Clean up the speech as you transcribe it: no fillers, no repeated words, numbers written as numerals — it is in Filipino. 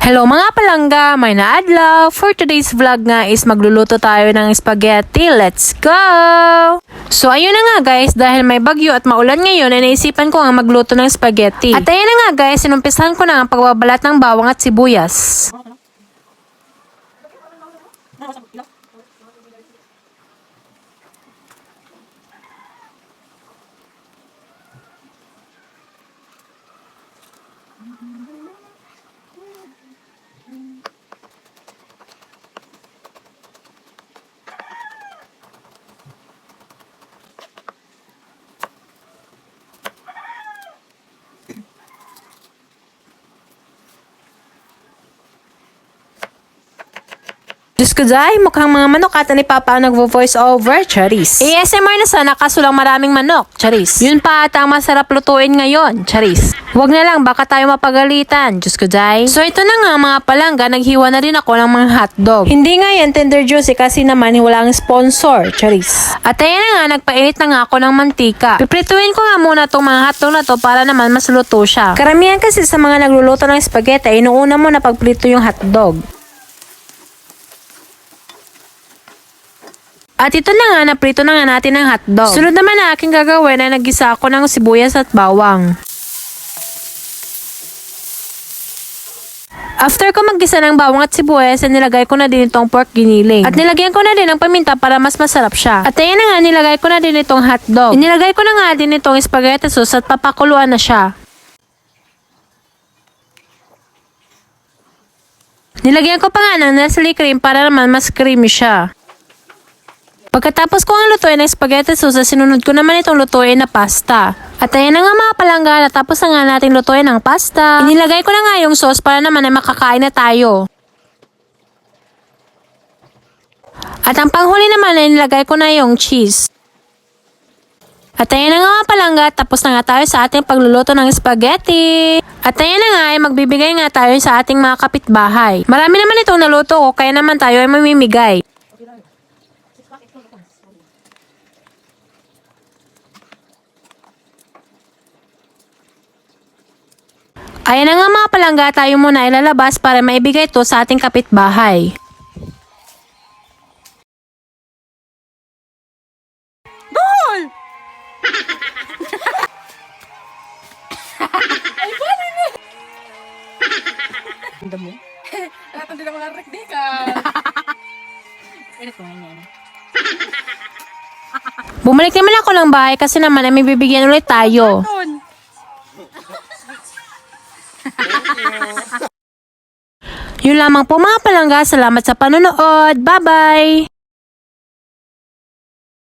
Hello mga palangga, may naadlaw. For today's vlog nga is magluluto tayo ng spaghetti. Let's go! So ayun na nga guys, dahil may bagyo at maulan ngayon, ay naisipan ko nga magluto ng spaghetti. At ayun na nga guys, sinumpisahan ko na ang pagbabalat ng bawang at sibuyas. Diyos ko dahil, mukhang mga manok ata ni Papa ang nagvo-voice over, charis. ASMR na sana kaso lang maraming manok, charis. Yun pa ata ang masarap lutuin ngayon, charis. Huwag na lang, baka tayo mapagalitan, Diyos ko dahil. So ito na nga mga palangga, naghiwa na rin ako ng mga hotdog. Hindi nga yan tender juicy kasi naman walang sponsor, charis. At ayan na nga, nagpainit na nga ako ng mantika. Piprituin ko nga muna itong mga hotdog na to para naman mas luto siya. Karamihan kasi sa mga nagluluto ng spaghetti, inuuna mo na pagprito yung hotdog. At ito na nga, naprito na nga natin ang hotdog. Sunod naman na aking gagawin ay naggisa ako ng sibuyas at bawang. After ko maggisa ng bawang at sibuyas, nilagay ko na din itong pork giniling. At nilagyan ko na din ng paminta para mas masarap siya. At ayan na nga, nilagay ko na din itong hotdog. Nilagay ko na nga din itong spaghetti sauce at papakuluan na siya. Nilagyan ko pa nga ng Nestle cream para naman mas creamy siya. Pagkatapos ko ang lutuin ng spaghetti sauce, sinunod ko naman itong lutuin na pasta. At ayan na nga mga palangga, natapos na nga natin lutuin ang pasta. Inilagay ko na nga yung sauce para naman ay makakain na tayo. At ang panghuli naman ay nilagay ko na yung cheese. At ayan na nga mga palangga, tapos na nga tayo sa ating pagluluto ng spaghetti. At ayan na nga ay magbibigay nga tayo sa ating mga kapitbahay. Marami naman itong naluto ko, kaya naman tayo ay mamimigay. Ayan na nga mga palangga, tayo muna ilalabas para maibigay ito sa ating kapitbahay. Dol! Ay, paano na? Ganda mo? Lahat hindi na malarik di ka. Ano ko ngayon? Bumalik naman ako ng bahay kasi naman ay may bibigyan ulit tayo. Yun lamang po mga palangga, salamat sa panonood. Bye-bye!